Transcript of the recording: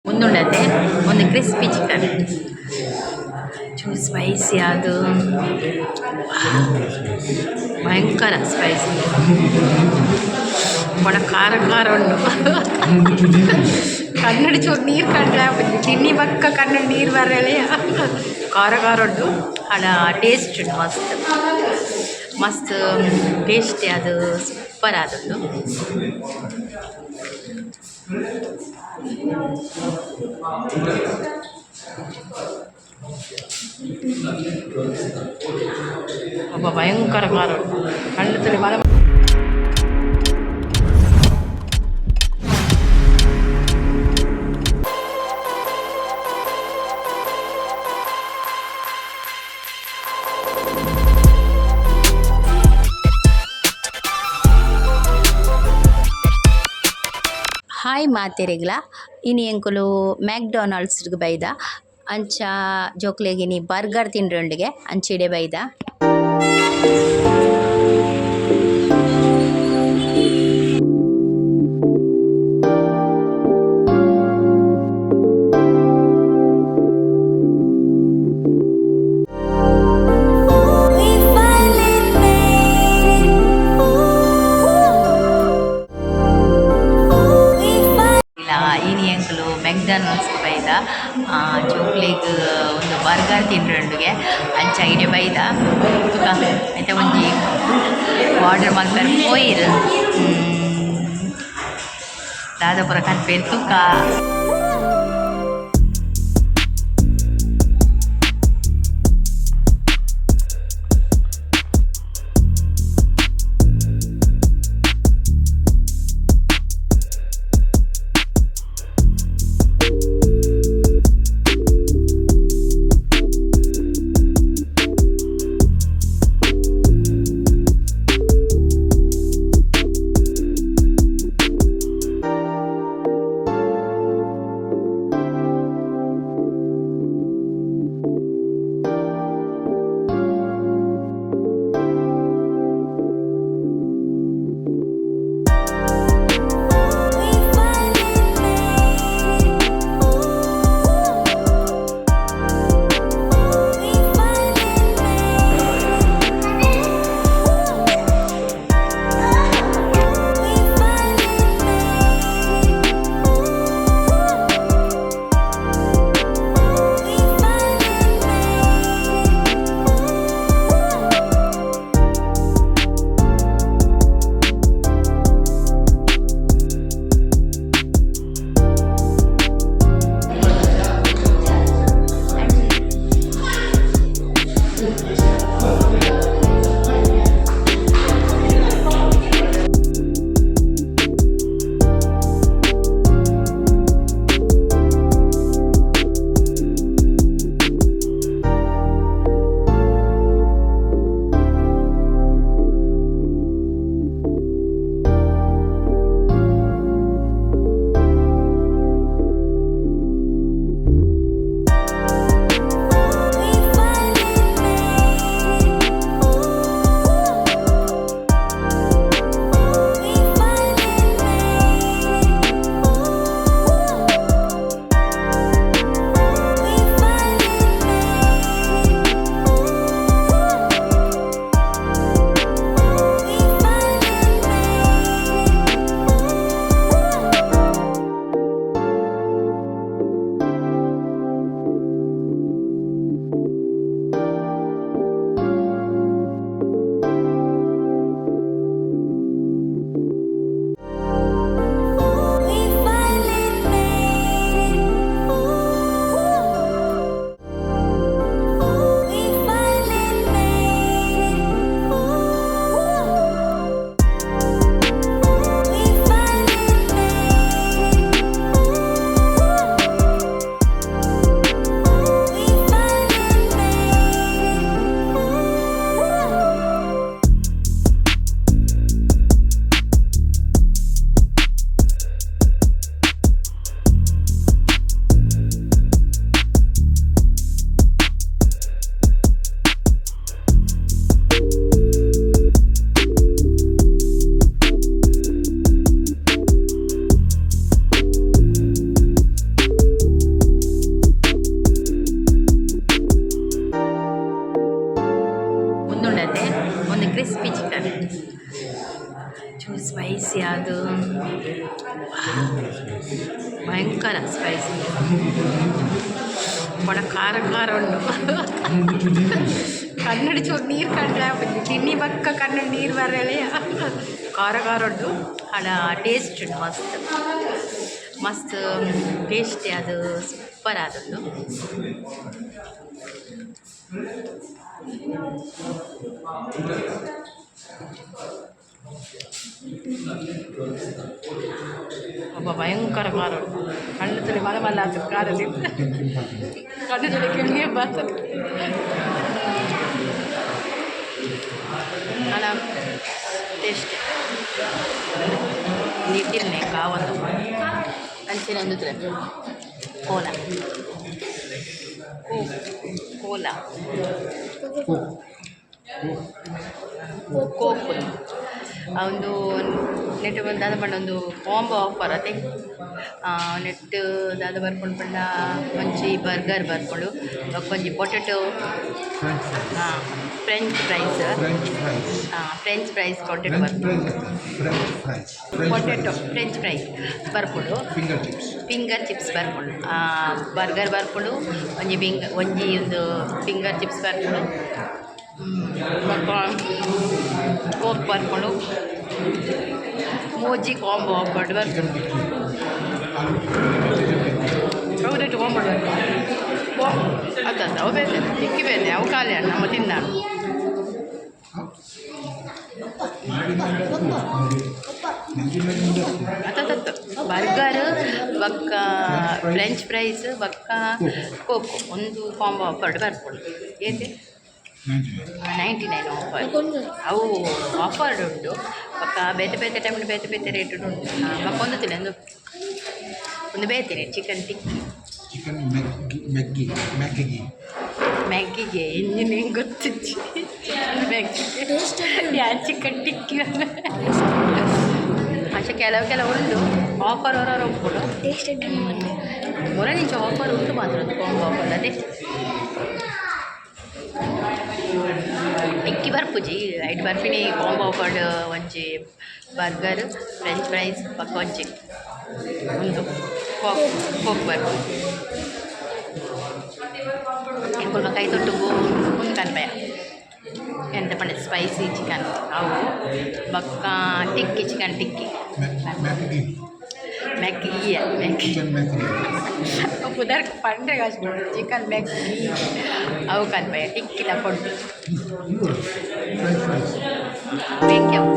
ಒಂದುಂಡತೆ ಒಂದು crispy chicken ಚೂ spicy ಅದು ಭಯಂಕರ ಸ್ಪೈಸಿ ಬಡ ಖಾರ ಖಾರ ಉಂಟು ಕನ್ನಡಿ ಚೂರು ನೀರು ಕಂಡ್ರೆ ತಿನ್ನಿ ಬಕ್ಕ ಕನ್ನಡಿ ನೀರು ಬರಲೇ ಖಾರ ಖಾರ ಉಂಟು ಅಡ ಟೇಸ್ಟ್ ಉಂಟು ಮಸ್ತ್ ಮಸ್ತ್ ಟೇಸ್ಟಿ ಅದು ಸೂಪರ್ ಆದದ್ದು ಒಬ್ಬ ಭಯಂಕರ ಖಾರ ಕಣ್ಣು ತುಳಿ ಮಲ ಹಾಯ್ ಮಾತೆರೆಗ್ಲ ಇನಿ ಎಂಕುಲು ಮ್ಯಾಕ್ಡೊನಾಲ್ಡ್ಸ್ಗ್ ಬೈದ ಅಂಚ ಜೋಕ್ಲೆಗಿನಿ ಬರ್ಗರ್ ತಿಂಡ್ರೊಂಡಿಗೆ ಅಂಚಿಡೆ ಬೈದ ಮೆಕ್ಡೊನಾಲ್ಡ್ಸ್ಗೆ ಬೈದ ಜೋಕ್ಲೆಗ್ ಒಂದು ಬರ್ಗರ್ ತಿಂಡ್ರೊಂಡುಗೆ ಅಂಚ ಇಡೆ ಬೈದ ತುಕ ಐತೆ ಒಂಜಿ ಆರ್ಡರ್ ಮಲ್ಪರೆ ಪೋಯಿರ್ ದಾದ ಪೂರ ಕನ್ಪೇರು ತುಕ ಸೂಪರ್ ಸ್ಪೈಸಿ ಬಡ ಖಾರ ಖಾರ ಉಂಟು ಕನ್ನಡ ಚೂರು ನೀರು ಕಂಡ್ರೆ ತಿನ್ನಿ ಬಕ್ಕ ಕನ್ನಡ ನೀರು ಬರಲೇ ಖಾರ ಖಾರ ಉಂಟು ಅಡ ಟೇಸ್ಟ್ ಉಂಟು ಮಸ್ತ್ ಮಸ್ತ್ ಟೇಸ್ಟಿ ಅದು ಸೂಪರ್ ಆದದ್ದು ಒಬ್ಬ ಭಯಂಕರ ಖಾರ ಉಂಟು ಕಣ್ಣು ತುಳಿ ಮಲ ಮಲ್ಲ ಆಗ್ತದೆ ಖಾರದಿಂದ ಕಣ್ಣು ತುಳಿ ಕೆಳಗೆ ಬರ್ತದೆ ಅಲ್ಲ ಟೇಸ್ಟ್ ನೀಟಿಲ್ನೇ ಕಾವೊಂದು ಅಂಚಿನ ಒಂದು ಕೋಲ ಕೋಲ ಕೋಕು ಒಂದು ನೆಟ್ ದಾದ ಪಂಡ ಒಂದು ಕಾಂಬೋ ಆಫರ್ ಅದೇ ನೆಟ್ ದಾದ ಬರ್ಕೊಂಡು ಪಂಡ ಒಂಚಿ ಬರ್ಗರ್ ಬರ್ಕೊಂಡು ಒಂಜಿ potato French fries French fries potato potato French fries ಬರ್ಕೊಂಡು ಫಿಂಗರ್ ಚಿಪ್ಸ್ ಬರ್ಕೊಂಡು ಬರ್ಗರ್ ಬರ್ಕೊಂಡು ಒಂಜಿ ಒಂದು ಫಿಂಗರ್ ಚಿಪ್ಸ್ ಬರ್ಕೊಂಡು ಕೋಕ್ ಬರ್ಕೊಂಡು ಮೂಜಿ ಕಾಂಬೋ ಹಾಕ್ಕೊಂಡು ಬರ್ಕೊಂಡು ಹೌದು ತೊಗೊಂಡ್ಬಿಡು ಅದಂತ ಅವು ಬೇರೆ ತಿಕ್ಕಿ ಬೇರೆ ಅವು ಖಾಲಿ ಹಣ್ಣು ನಮ್ಮ ತಿಂದಾಣ ಅತ್ತತ್ತು ಬರ್ಗರ್ ಬಕ್ಕ ಫ್ರೆಂಚ್ ಫ್ರೈಸ್ ಬಕ್ಕ ಕೋಕು ಒಂದು ಕಾಂಬೋ ಆಫರ್ ಬರ್ಕೊಂಡು ಏಕೆ 99 ಆಫರ್ ಅವು ಆಫರ್ ಉಂಟು ಪಕ್ಕ ಬೇತೆ ಬೇತೆ ಟೈಮ್ ಬೇತೆ ಬೇತೆ ರೇಟ್ ಉಂಟು ಮಕ್ಕೊಂದು ತಿಳಿ ಒಂದು ಬೇತೀನಿ ಚಿಕನ್ ಟಿಕ್ಕಿ ಮ್ಯಾಗಿಗೆ ಇಂಜಿನಿಯರಿಂಗ್ ಗೊತ್ತಿಚ್ಚಿ ಮ್ಯಾಗಿಗೆ ಚಿಕನ್ ಟಿಕ್ಕಿ ಅಷ್ಟೇ ಕೆಲವು ಉಂಟು ಆಫರ್ ಹೊರವರು ಒಪ್ಪಿಡು ಮೊರ ನಿಂಚ ಆಫರ್ ಉಂಟು ಮಾತ್ರ ಒಂದು ಕಾಂಬೋ ಆಫರ್ ಅದೇ ಟಿಕ್ಕಿ ಬರ್ಪುಜಿ ಐಟ್ ಬರ್ಪಿನಿ ಕಾಂಬೋ ಆಫರ್ಡ್ ಒಂಜಿ ಬರ್ಗರ್ ಫ್ರೆಂಚ್ ಫ್ರೈಸ್ ಪಕ್ಕ ಒಂಜಿ ಒಂದು ಕೋಕ್ ಬರ್ಪು ಎಂಕುಲ್ಮ ಕೈ ತೊಟ್ಟು ಒಂದು ಕನ್ಪಯ ಎಂತ ಪಂಡ ಸ್ಪೈಸಿ ಚಿಕನ್ ಅವು ಬಕ್ಕ ಟಿಕ್ಕಿ ಚಿಕನ್ ಟಿಕ್ಕಿ ಮ್ಯಾಗಿ ಪುದರ್ ಪಂಡ್ರೆ ಅಷ್ಟು ಚಿಕನ್ ಮ್ಯಾಗಿ ಅವು ಕನ್ಪಯ ಟಿಕ್ಕಿ ತಕೊಂಡು ಬೇಕ್ಯಾವು